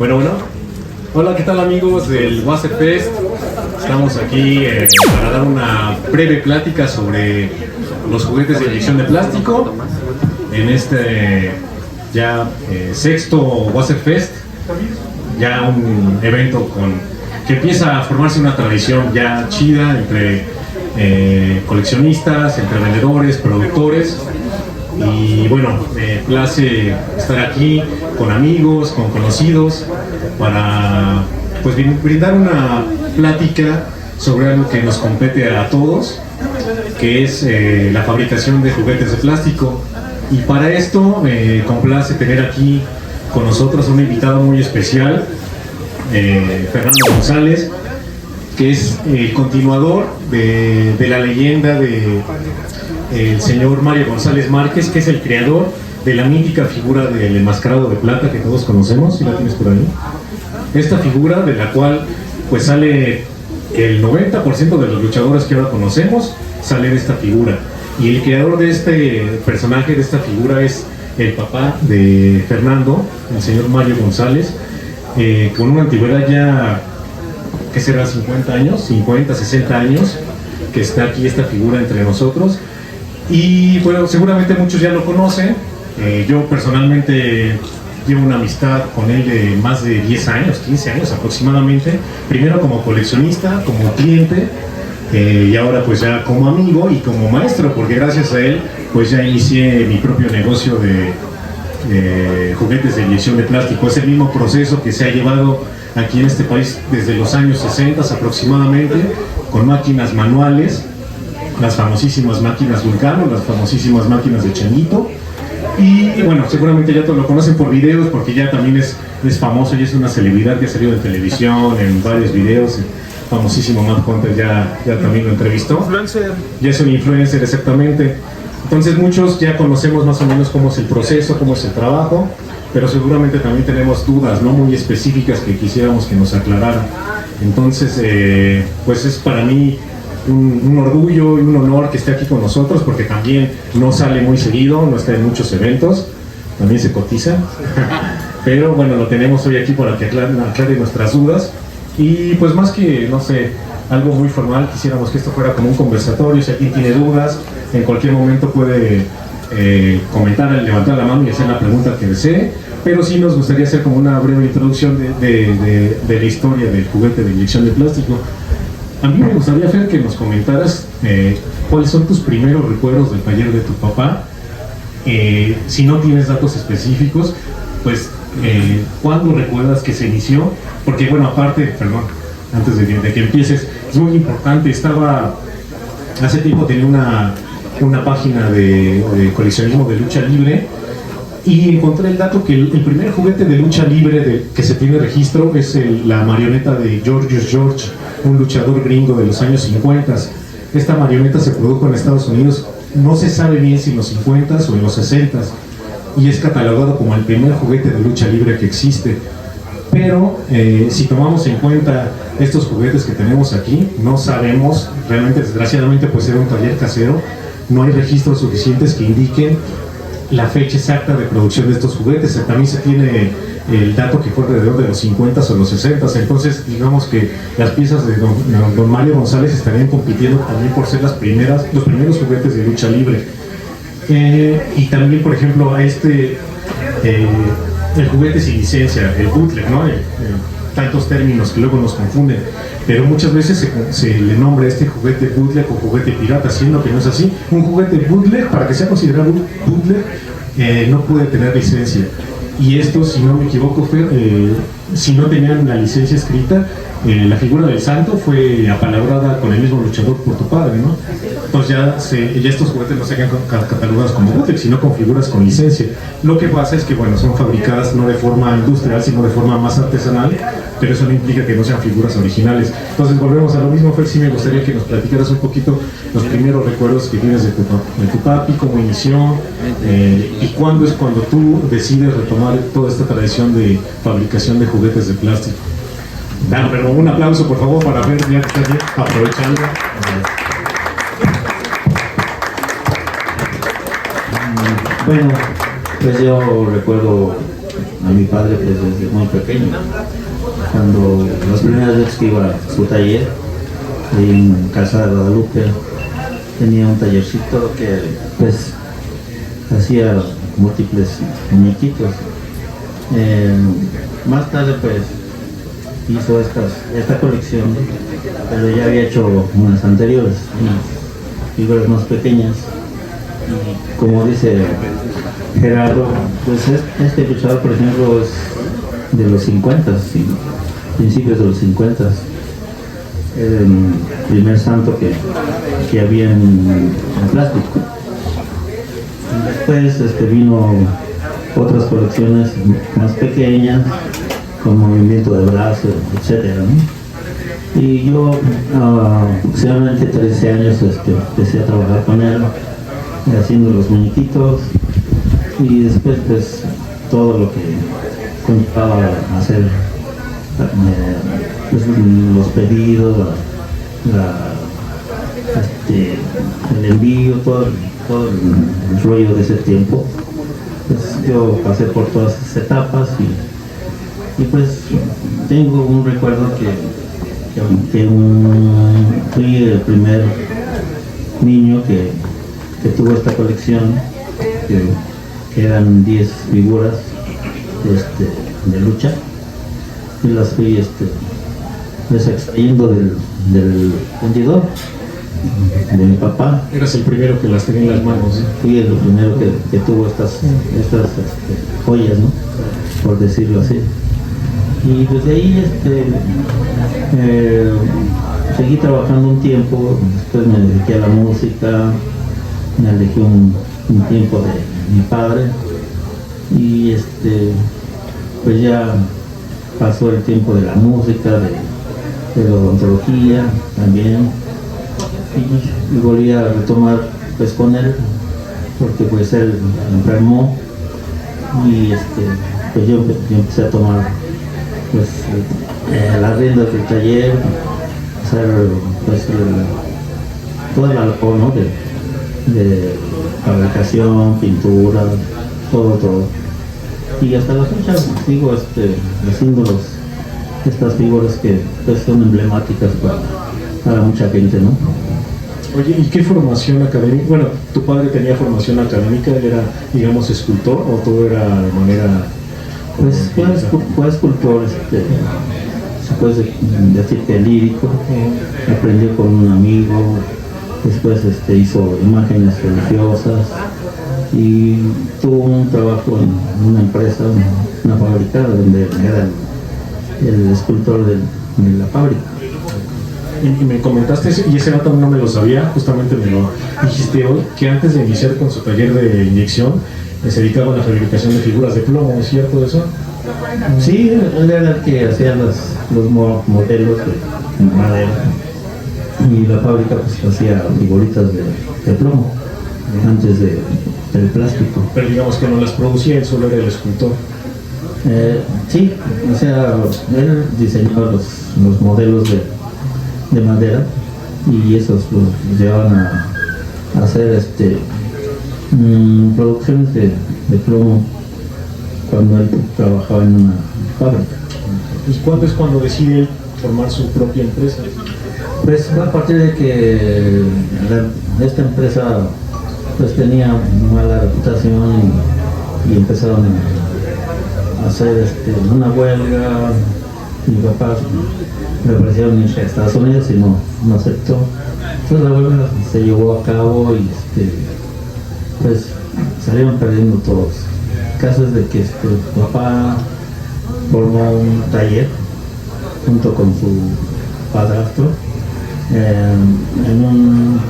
Bueno. Hola, ¿qué tal amigos del WASEP Fest? Estamos aquí para dar una breve plática sobre los juguetes de inyección de plástico en este ya sexto WASEP Fest, ya un evento que empieza a formarse una tradición ya chida entre coleccionistas, entre vendedores, productores. Y bueno, me place estar aquí con amigos, con conocidos, para pues brindar una plática sobre algo que nos compete a todos, que es la fabricación de juguetes de plástico. Y para esto me complace tener aquí con nosotros un invitado muy especial, Fernando González, que es el continuador de la leyenda de el señor Mario González Márquez, que es el creador de la mítica figura del enmascarado de plata que todos conocemos. ¿Sí la tienes por ahí? Esta figura, de la cual pues sale el 90% de los luchadores que ahora conocemos, sale de esta figura. Y el creador de este personaje, de esta figura, es el papá de Fernando, el señor Mario González, con una antigüedad ya, ¿qué será? 50 años, 50, 60 años, que está aquí esta figura entre nosotros. Y bueno, seguramente muchos ya lo conocen. Yo personalmente llevo una amistad con él de más de 10 años, 15 años aproximadamente. Primero como coleccionista, como cliente, y ahora pues ya como amigo y como maestro, porque gracias a él pues ya inicié mi propio negocio de juguetes de inyección de plástico. Es el mismo proceso que se ha llevado aquí en este país desde los años 60 aproximadamente, con máquinas manuales, las famosísimas máquinas Vulcano, las famosísimas máquinas de Changuito. Y bueno, seguramente ya todos lo conocen por videos, porque ya también es famoso y es una celebridad que ha salido en televisión, en varios videos. El famosísimo Matt Hunter ya también lo entrevistó. Influencer. Ya es un influencer, exactamente. Entonces muchos ya conocemos más o menos cómo es el proceso, cómo es el trabajo, pero seguramente también tenemos dudas, ¿no?, muy específicas que quisiéramos que nos aclararan. Entonces, pues es para mí un orgullo y un honor que esté aquí con nosotros, porque también no sale muy seguido, no está en muchos eventos, también se cotiza, pero bueno, lo tenemos hoy aquí para que aclare nuestras dudas. Y pues más que, no sé, algo muy formal, quisiéramos que esto fuera como un conversatorio. Si alguien tiene dudas, en cualquier momento puede comentar, levantar la mano y hacer la pregunta que desee, pero sí nos gustaría hacer como una breve introducción de la historia del juguete de inyección de plástico. A mí me gustaría, Fer, que nos comentaras cuáles son tus primeros recuerdos del taller de tu papá. Si no tienes datos específicos, pues ¿cuándo recuerdas que se inició? Porque bueno, aparte, perdón, antes de que empieces, es muy importante. Hace tiempo tenía una página de coleccionismo de lucha libre, y encontré el dato que el primer juguete de lucha libre que se tiene registro es la marioneta de George, un luchador gringo de los años 50. Esta marioneta se produjo en Estados Unidos, no se sabe bien si en los 50 o en los 60, y es catalogado como el primer juguete de lucha libre que existe. Pero si tomamos en cuenta estos juguetes que tenemos aquí, no sabemos, realmente desgraciadamente pues era un taller casero, no hay registros suficientes que indiquen la fecha exacta de producción de estos juguetes. También se tiene el dato que fue alrededor de los 50 o los 60, entonces digamos que las piezas de don Mario González estarían compitiendo también por ser los primeros juguetes de lucha libre. Y también, por ejemplo, el juguete sin licencia, el bootleg, ¿no? Tantos términos que luego nos confunden, pero muchas veces se le nombra este juguete bootleg o juguete pirata, siendo que no es así. Un juguete bootleg, para que sea considerado bootleg, no puede tener licencia. Y esto, si no me equivoco, si no tenían la licencia escrita, la figura del santo fue apalabrada con el mismo luchador por tu padre, ¿no? Entonces ya estos juguetes no se quedan catalogados como bootleg, sino con figuras con licencia. Lo que pasa es que, bueno, son fabricadas no de forma industrial, sino de forma más artesanal, pero eso no implica que no sean figuras originales. Entonces volvemos a lo mismo, Fer. Sí me gustaría que nos platicaras un poquito los primeros recuerdos que tienes de tu papi, cómo inició, y cuándo es cuando tú decides retomar toda esta tradición de fabricación de juguetes de plástico. Pero un aplauso, por favor, para Fer, ya que estás bien, aprovechando. Bueno, pues yo recuerdo a mi padre pues desde muy pequeño. Cuando las primeras veces que iba a su taller en Casa de Guadalupe, tenía un tallercito que pues hacía múltiples muñequitos. Más tarde pues hizo esta colección, pero ya había hecho unas anteriores, unas figuras más pequeñas. Y como dice Gerardo, pues este luchador, por ejemplo, es de los 50, sí, principios de los 50. Era el primer santo que había en plástico. Después vino otras colecciones más pequeñas, con movimiento de brazos, etcétera, ¿no? Y yo aproximadamente 13 años empecé a trabajar con él, haciendo los muñequitos, y después pues todo lo que conllevaba hacer pues, los pedidos, el envío, todo el rollo de ese tiempo. Pues yo pasé por todas esas etapas y pues tengo un recuerdo que fui el primer niño que tuvo esta colección, que eran 10 figuras de lucha, y las fui extrayendo del fundidor de mi papá. Eras el primero que las tenía en las manos, ¿eh? Fui el primero que tuvo estas joyas, ¿no? Por decirlo así. Y desde ahí seguí trabajando un tiempo, después me dediqué a la música, me alejé un tiempo de mi padre, y pues ya pasó el tiempo de la música, de la odontología también, y volví a retomar pues con él, porque pues él enfermó, y pues yo empecé a tomar pues las riendas del taller, hacer pues toda la labor, ¿no? de fabricación, pintura, todo. Y hasta la fecha sigo haciendo estas figuras que pues, son emblemáticas para mucha gente, ¿no? Oye, ¿y qué formación académica? Bueno, ¿tu padre tenía formación académica? ¿Él era, digamos, escultor o todo era de manera...? Pues fue escultor, se puede decir que lírico. Aprendió con un amigo, después hizo imágenes religiosas, y tuvo un trabajo en una empresa, una fábrica, donde era el escultor de la fábrica. Y me comentaste, y ese dato no me lo sabía, justamente me lo dijiste hoy, que antes de iniciar con su taller de inyección, se dedicaba a la fabricación de figuras de plomo, ¿es cierto eso? Sí, él era el que hacía los modelos de madera, y la fábrica pues hacía figuritas de plomo, antes del plástico. Pero digamos que no las producía, él solo era el escultor. Sí, o sea, él diseñaba los modelos de madera, y esos los llevaban a hacer producciones de plomo cuando él trabajaba en una fábrica. ¿Y cuándo es cuando decide formar su propia empresa? Pues fue a partir de que esta empresa pues tenía mala reputación, y empezaron a hacer una huelga. Mi papá le ofrecieron irse a Estados Unidos y no aceptó. Entonces la huelga se llevó a cabo, y pues salieron perdiendo todos. El caso es de que papá formó un taller junto con su padrastro en una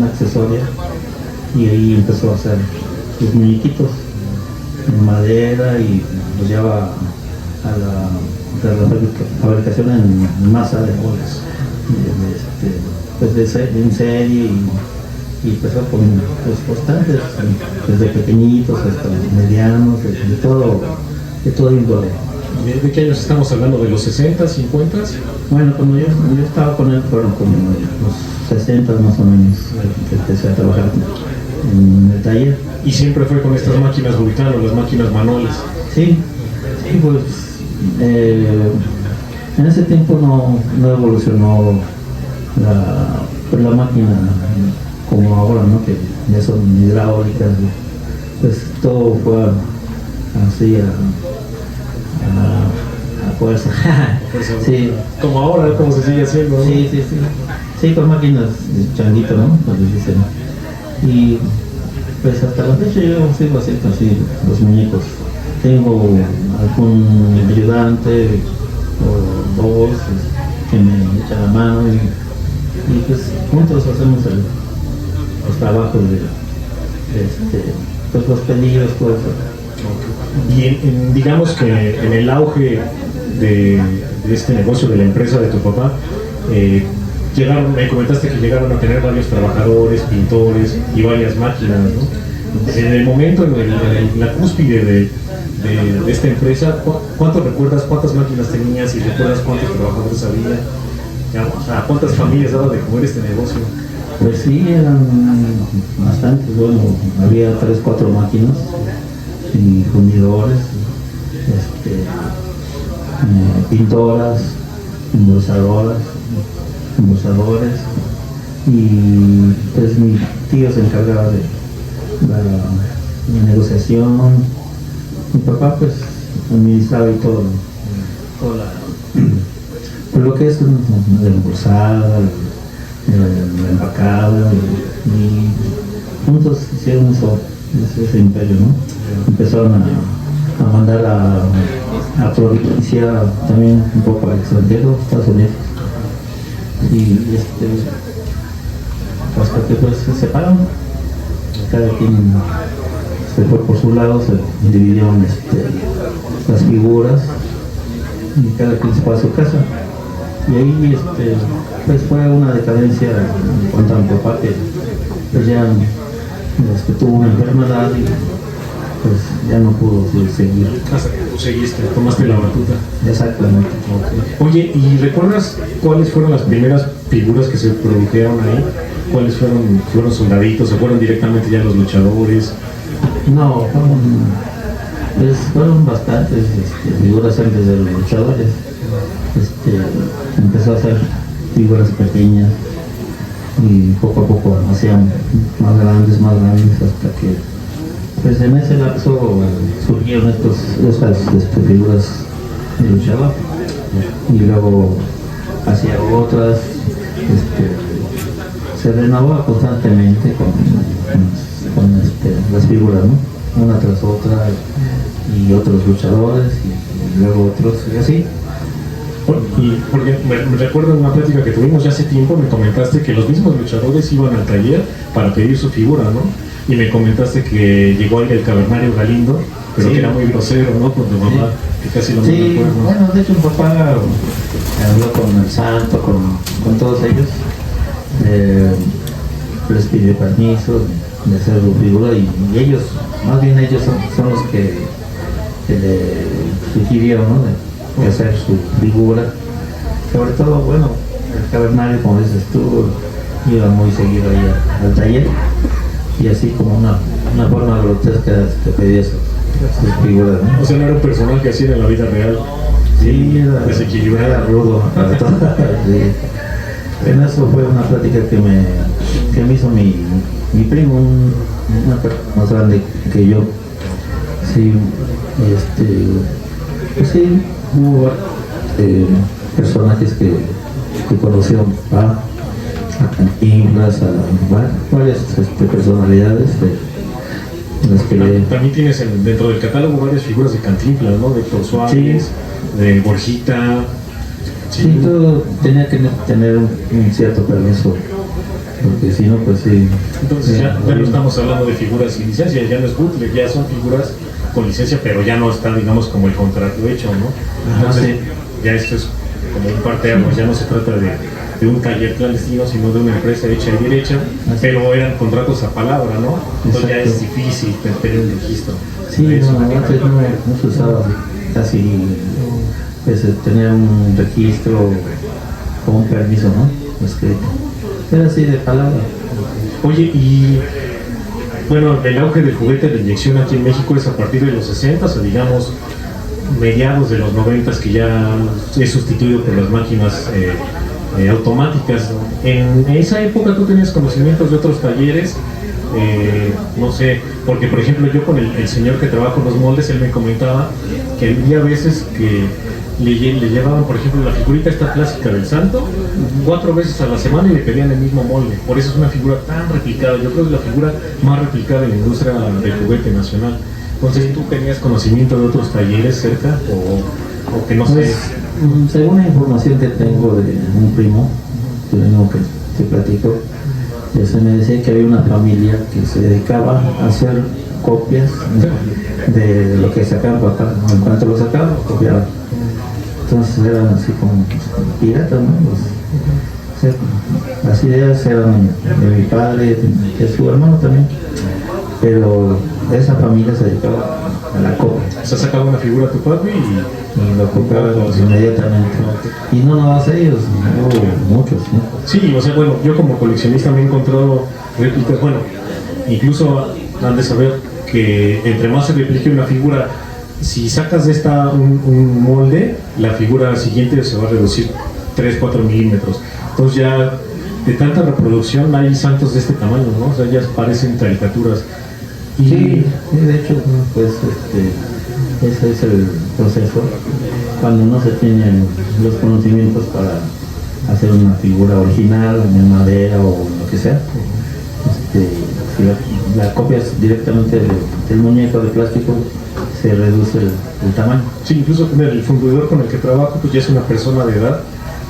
accesoria, y ahí empezó a hacer sus muñequitos en madera, y los lleva a la fabricación en masa de moldes, pues en serie, y empezó con pues, constantes, desde pequeñitos hasta medianos, de todo índole. ¿De qué años estamos hablando? ¿De los 60, 50? Bueno, cuando yo estaba con él, fueron como los 60 más o menos, que empecé a trabajar en el taller. Y siempre fue con estas máquinas Vulcano, las máquinas manuales. Sí, sí, pues en ese tiempo no evolucionó pues, la máquina como ahora, ¿no? Que ya son hidráulicas, pues todo fue así a fuerza. Sí. Como ahora, como se sigue haciendo, ¿no? Sí, sí, sí. Sí, con máquinas de changuito, ¿no? Pues dicen. Y pues hasta la fecha yo sigo haciendo así los muñecos. Tengo algún ayudante o dos que me echan la mano y pues juntos hacemos los trabajos pues los pedidos, todo eso. Y digamos que en el auge de este negocio, de la empresa de tu papá, me comentaste que llegaron a tener varios trabajadores, pintores y varias máquinas, ¿no? En el momento, en la cúspide de esta empresa, ¿cuánto recuerdas cuántas máquinas tenías y recuerdas cuántos trabajadores había? O sea, ¿cuántas familias daba de comer este negocio? Pues sí, eran bastantes. Bueno, había 3, 4 máquinas y fundidores, pintoras, embolsadores, y pues mi tío se encargaba de la negociación. Mi papá pues administraba y todo pues lo que es la embolsada, la empacada, y juntos hicieron ese imperio, ¿no? Empezaron a mandar a provincia también un poco al extranjero, Estados Unidos, y hasta que pues se separaron, cada quien se fue por su lado, se dividieron las figuras y cada quien se fue a su casa. Y ahí pues fue una decadencia en cuanto a mi papá, que pues ya tuvo una enfermedad y pues ya no pudo seguir. Hasta que tú seguiste, tomaste la batuta. Exactamente. Okay. Oye, ¿y recuerdas cuáles fueron las primeras figuras que se produjeron ahí? ¿Cuáles fueron soldaditos o fueron directamente ya los luchadores? No, fueron bastantes figuras antes de los luchadores. Empezó a hacer figuras pequeñas y poco a poco hacían más grandes hasta que pues en ese lapso surgieron estas figuras de luchador, y luego hacía otras, se renovaba constantemente con las figuras, ¿no? Una tras otra, y otros luchadores y luego otros, y así. Y porque me recuerdo en una plática que tuvimos ya hace tiempo, me comentaste que los mismos luchadores iban al taller para pedir su figura, ¿no? Y me comentaste que llegó ahí el cavernario Galindo, pero sí, que era muy grosero, ¿no? Con tu mamá, sí, que casi no me recuerdo. Bueno, de hecho mi papá habló con el santo, con todos ellos, les pidió permiso de hacer su figura, y ellos, más bien ellos son los que le sugirieron, ¿no? De hacer su figura. Sobre todo, bueno, el cavernario, como dices tú, iba muy seguido ahí al taller, y así como una forma grotesca de pedir sus figuras, ¿no? O sea, no era un personaje así en la vida real. Sí, desequilibrado, era rudo. Sí. En eso fue una plática que me hizo mi primo, una persona más grande que yo. Sí, pues sí, hubo personajes que conocieron a Cantinflas, a varias personalidades las que también tienes dentro del catálogo varias figuras de Cantinflas, ¿no? De Héctor Suárez, sí, de Borjita. Sí, todo tenía que tener un cierto permiso, porque si no, pues sí. Entonces ya no estamos hablando de figuras sin licencia, ya no es bootleg, ya son figuras con licencia, pero ya no está, digamos, como el contrato hecho, ¿no? Entonces, sí, ya esto es como un parteaguas, ya no se trata de un taller clandestino, sino de una empresa hecha y derecha, pero eran contratos a palabra, ¿no? Entonces ya es difícil tener un registro. Sí, antes no se usaba casi, pues, tener un registro con un permiso, ¿no? Escrito. Era así de palabra. Oye, y bueno, el auge del juguete de inyección aquí en México es a partir de los 60 o digamos mediados de los 90 que ya es sustituido por las máquinas automáticas. En esa época tú tenías conocimientos de otros talleres, no sé, porque por ejemplo yo con el señor que trabaja con los moldes, él me comentaba que había veces que le llevaban, por ejemplo, la figurita esta clásica del santo 4 veces a la semana y le pedían el mismo molde. Por eso es una figura tan replicada. Yo creo que es la figura más replicada en la industria del juguete nacional. Entonces, ¿tú tenías conocimiento de otros talleres cerca o que no sé? Pues, según la información que tengo de un primo que te platico, se me decía que había una familia que se dedicaba a hacer copias de lo que sacaban, en cuanto lo sacaban, lo copiaban. Entonces eran así como piratas, ¿no? O sea, las ideas eran de mi padre, de su hermano también, pero esa familia se dedicaba a la copia. O sea, sacaba una figura a tu papi y lo copiaba inmediatamente. Y no nomás ellos, hubo muchos, ¿no? Sí, o sea, bueno, yo como coleccionista me he encontrado réplicas, bueno, incluso han de saber que entre más se replique una figura, si sacas de esta un molde, la figura siguiente se va a reducir 3-4 milímetros. Entonces ya de tanta reproducción hay santos de este tamaño, ¿no? O sea, ya parecen caricaturas. Y sí, de hecho, pues ese es el proceso. Cuando no se tienen los conocimientos para hacer una figura original, en madera o lo que sea, si la copias directamente del muñeco de plástico, se reduce el tamaño. Sí, incluso el fundidor con el que trabajo pues ya es una persona de edad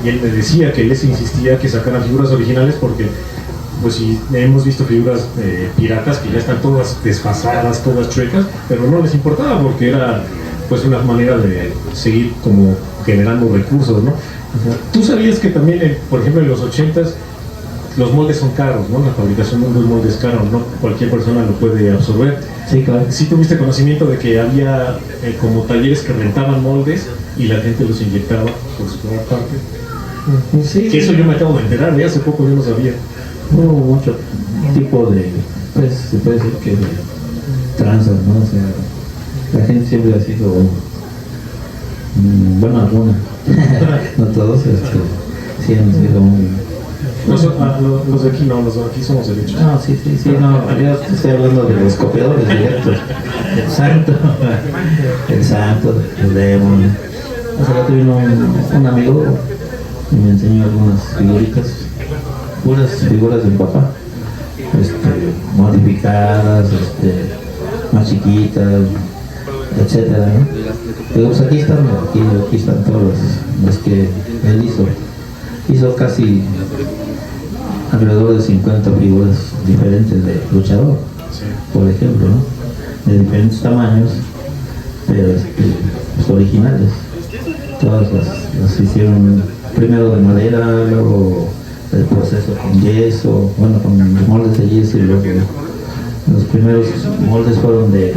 y él me decía que él les insistía que sacaran figuras originales porque pues si hemos visto figuras piratas que ya están todas desfasadas, todas chuecas, pero no les importaba porque era pues una manera de seguir como generando recursos, ¿no? Tú sabías que también, por ejemplo, en los 80s los moldes son caros, ¿no? La fabricación de unos moldes caros, no cualquier persona lo puede absorber. Sí, claro. Sí tuviste conocimiento de que había como talleres que rentaban moldes y la gente los inyectaba por su parte. Sí. Que eso yo me acabo de enterar, hace poco yo no sabía. Hubo mucho tipo de, pues se puede decir que de tranzas, ¿no? O sea, la gente siempre ha sido, bueno, alguna, no todos, sí han sido muy... Los de aquí no, los de aquí somos derechos. No, sí, no, yo estoy hablando de los copiadores directos. El santo, el demon. Hace rato vino un amigo y me enseñó algunas figuritas, puras figuras de mi papá, modificadas, más chiquitas, etcétera, ¿no? Digo, pues aquí están todas las que él hizo casi alrededor de 50 figuras diferentes de luchador, sí, por ejemplo, ¿no? De diferentes tamaños, pero pues originales. Todas las hicieron primero de madera, luego el proceso con yeso, bueno, con los moldes de yeso, y luego los primeros moldes fueron de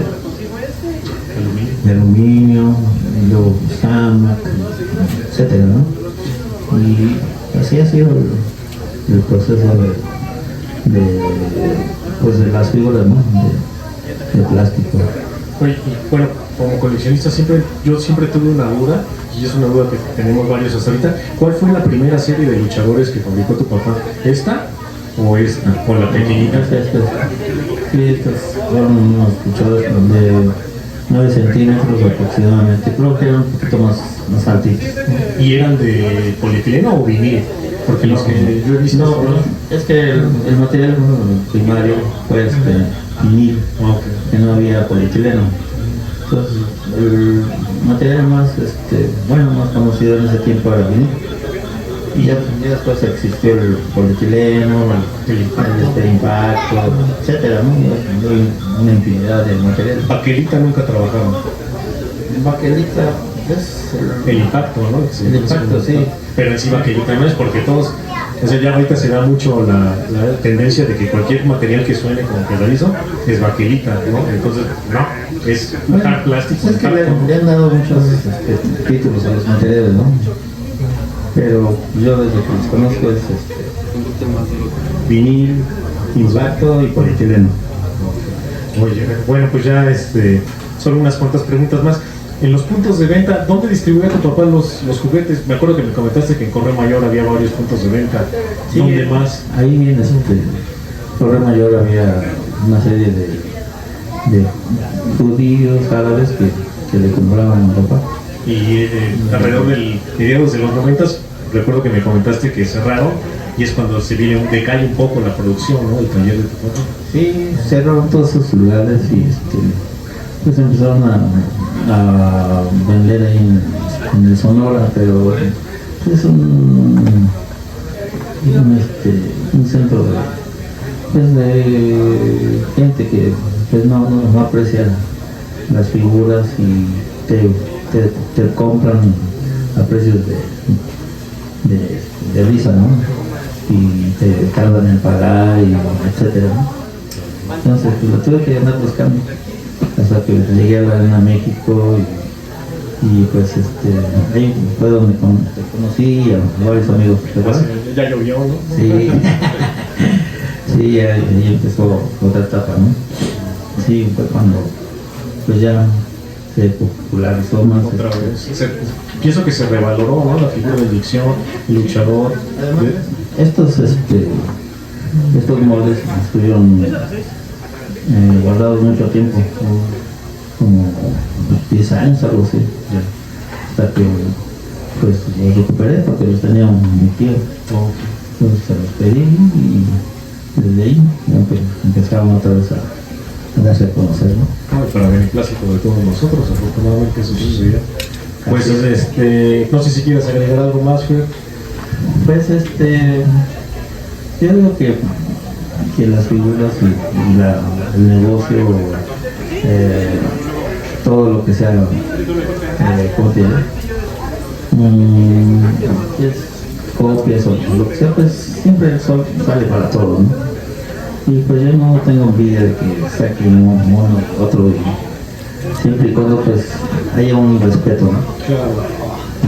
aluminio, y luego hamac, etcétera, ¿no? Y así ha sido el proceso de las figuras, ¿no? de plástico. Oye, y bueno, como coleccionista yo siempre tuve una duda, y es una duda que tenemos varios hasta ahorita. ¿Cuál fue la primera serie de luchadores que fabricó tu papá? ¿Esta o esta? ¿O la pequeñita? Sí, estos fueron unos luchadores de 9 centímetros aproximadamente, creo que eran un poquito más altitos. ¿Y eran de polietileno o vinil? Porque los que yo he visto... No, es que el material primario fue vinil, que no había polietileno. Entonces, el material más conocido en ese tiempo era vinil. Y ya después existió el polietileno, el impacto, etcétera, ¿no? Una infinidad de materiales. ¿Baquelita nunca trabajaron? Baquelita es el impacto, ¿no? El impacto, sí. Pero en sí baquelita no es porque todos, o sea, ya ahorita se da mucho la tendencia de que cualquier material que suene como quebradizo es baquelita, ¿no? Entonces, no, es plástico. Es que le han dado muchos títulos a los materiales, ¿no? Pero yo desde que los conozco es vinil, impacto y polietileno. Oye, bueno, pues ya solo unas cuantas preguntas más. En los puntos de venta, ¿dónde distribuía tu papá los juguetes? Me acuerdo que me comentaste que en Correo Mayor había varios puntos de venta. Sí, ¿Dónde más? ahí en Correo Mayor había una serie de judíos árabes que le compraban a mi papá. Y alrededor del mediados de los 90, recuerdo que me comentaste que cerraron y es cuando se viene decae un poco la producción, ¿no? El taller de tu papá. Sí, cerraron todos esos lugares y pues empezaron a vender ahí en el Sonora, pero es un centro de gente que pues no aprecia las figuras y te compran a precios de risa, ¿no? Y te tardan en pagar y etcétera, ¿no? Entonces pues, lo tuve que andar buscando hasta que llegué a la Arena México y pues ahí fue donde conocí a varios amigos, ¿verdad? Ya llovió, ¿no? Sí. Sí, ahí empezó otra etapa, ¿no? Sí, fue cuando pues ya se popularizó más. Otra vez. Pienso que se revaloró, ¿no? La figura de dicción, luchador. Además, estos moldes estuvieron guardados mucho tiempo, como 10 años, algo así. Hasta que pues los recuperé porque los tenía mi tío. Entonces se los pedí y desde ahí empezaron otra vez a darse a conocer, ¿no? Para beneplácito de todos nosotros, afortunadamente eso sucedió. Pues no sé si quieres agregar algo más, Fer. Pues yo digo que las figuras y el negocio, todo lo que sea, ¿cómo te llama? Es copias o lo que sea, pues siempre el sol sale para todos, ¿no? Y pues yo no tengo envidia de que saque uno otro, siempre y cuando pues haya un respeto, ¿no?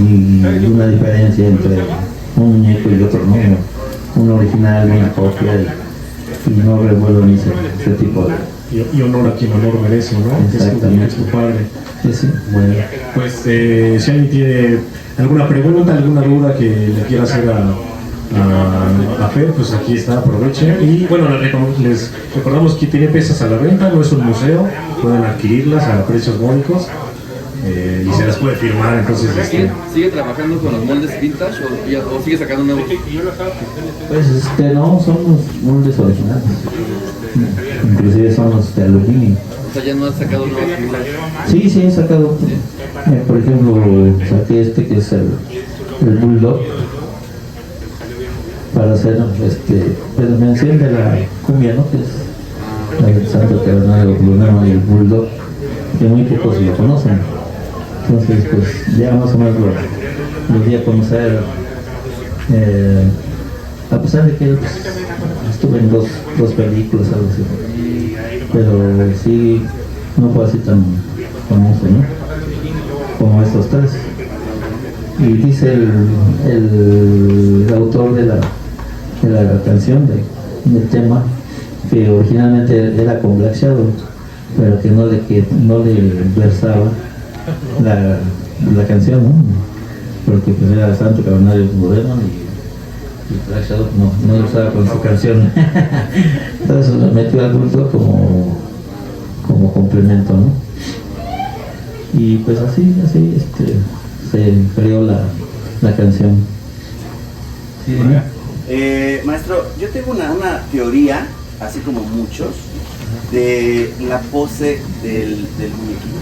Y una diferencia entre un muñeco y otro, ¿no? Un original, una copia y no revuelvan ese tipo de... Y honor a quien honor merece, ¿no? Exactamente. Es tu padre. Sí. Bueno, pues si alguien tiene alguna pregunta, alguna duda que le quiera hacer a Fer, pues aquí está, aprovechen. Y bueno, les recordamos que tiene piezas a la venta, no es un museo, pueden adquirirlas a precios módicos y se las puede firmar. Entonces, ¿Sigue trabajando con los moldes vintage o sigue sacando nuevos? Pues no, son los moldes originales, inclusive son los de aluminio. O sea, ya no has sacado nuevas figuras. Sí, he sacado, por ejemplo, saqué que es el Bulldog, para hacer pues, la mención de la cumbia, ¿no? Que es la del Santo Cavernario Lunano y el Bulldog, que muy pocos lo conocen. Entonces, pues ya más o menos lo di a conocer, a pesar de que pues, estuve en dos películas, algo así, pero sí, no fue así tan famoso, ¿no? Como estos tres. Y dice el autor de la canción, del tema, que originalmente era con Black Shadow, pero que no le versaba la canción, ¿no? Porque pues era Santo Cavernario moderno y Black Shadow no lo usaba con su canción. Entonces lo metió al culto como complemento, ¿no? Y pues así se creó la canción. Sí, maestro, yo tengo una teoría, así como muchos, de la pose del muñequito.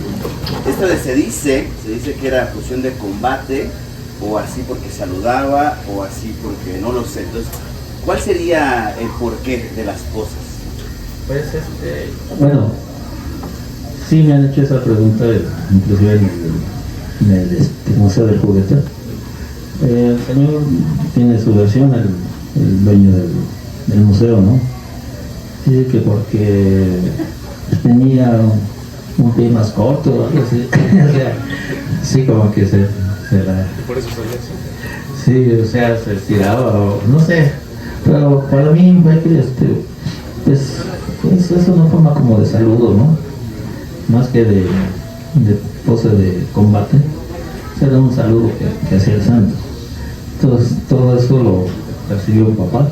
Esta se dice que era cuestión de combate, o así porque saludaba, o así porque no lo sé. Entonces, ¿cuál sería el porqué de las poses? Pues bueno, sí me han hecho esa pregunta, inclusive en el Museo del Juguete. El señor tiene su versión, el dueño del museo, ¿no? Dice que porque tenía un pie más corto, algo así. O sea, sí, como que se la... por eso salió así. Sí, o sea, se estiraba, o no sé. Pero para mí, pues es una forma como de saludo, ¿no? Más que de pose de combate, era un saludo que hacía el santo. Entonces todo eso lo percibió mi papá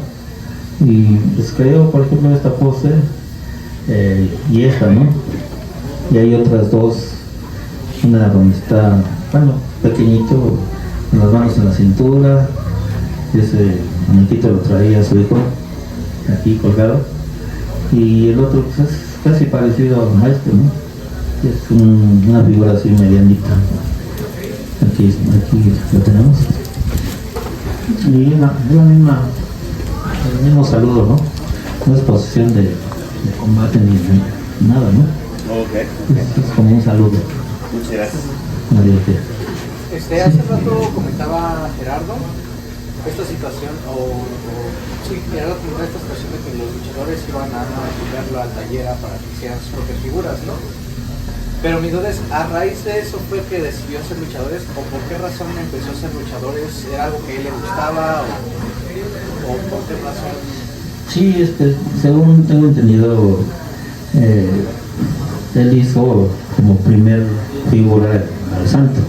y pues creo, por ejemplo, esta pose y esta, ¿no? Y hay otras dos, una donde está, bueno, pequeñito, con las manos en la cintura, y ese muñequito lo traía su hijo aquí colgado, y el otro pues es casi parecido a este, ¿no? Es una figura así medianita. Aquí lo tenemos. Y el mismo saludo, ¿no? No es posición de combate ni de nada, ¿no? Ok, Es como un saludo. muchas gracias. Hace rato comentaba Gerardo esta situación, Gerardo comentaba esta situación de que los luchadores iban a llevarlo al taller para que hicieran sus propias figuras, ¿no? Pero mi duda es, ¿a raíz de eso fue que decidió ser luchadores o por qué razón empezó a ser luchadores? ¿Era algo que a él le gustaba o por qué razón? Sí, según tengo entendido, él hizo como primer figura al santo.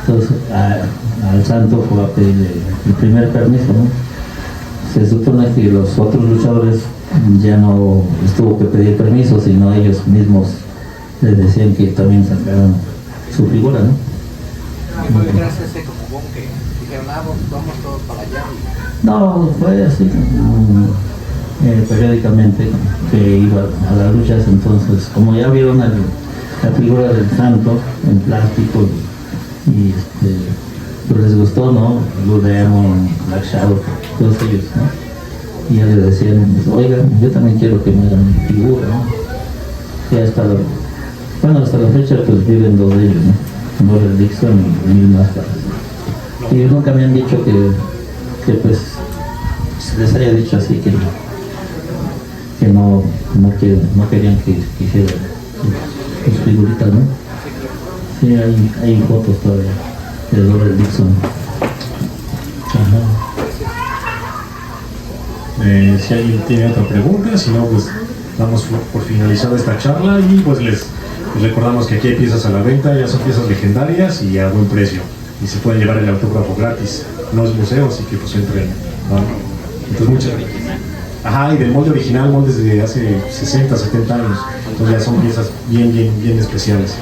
Entonces al santo fue a pedir el primer permiso, ¿no? Se supone que los otros luchadores ya no les tuvo que pedir permiso, sino ellos mismos les decían que también sacaron su figura, ¿no? ¿Y fue gracias a ese como boom que dijeron, vamos todos para allá? No, fue así, periódicamente que iba a las luchas. Entonces, como ya vieron la figura del santo en plástico y pues les gustó, ¿no? Blue Demon, Black Shadow, todos ellos, ¿no? Y ya le decían, pues, oigan, yo también quiero que me hagan mi figura, ¿no? Y hasta la fecha pues viven dos de ellos, ¿no? Robert Dixon y mil máscaras. Y nunca me han dicho que pues se les haya dicho así que no querían que hiciera sus figuritas, ¿no? Sí, hay fotos todavía de Robert Dixon. Si alguien tiene otra pregunta, si no, pues damos por finalizada esta charla y pues les recordamos que aquí hay piezas a la venta, ya son piezas legendarias y a buen precio. Y se pueden llevar el autógrafo gratis. No es museo, así que pues entren, ¿no? Entonces muchas gracias. Ajá, y del molde original, moldes de hace 60, 70 años. Entonces ya son piezas bien especiales.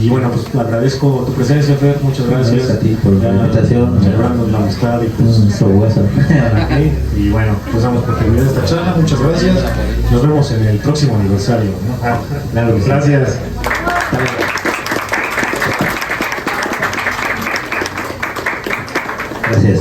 Y bueno, pues agradezco tu presencia, Fer, muchas gracias. Gracias a ti por la invitación. Celebrando la amistad y pues y bueno, pues damos por terminada esta charla, muchas gracias. Nos vemos en el próximo aniversario, ¿no? Claro, gracias. Gracias.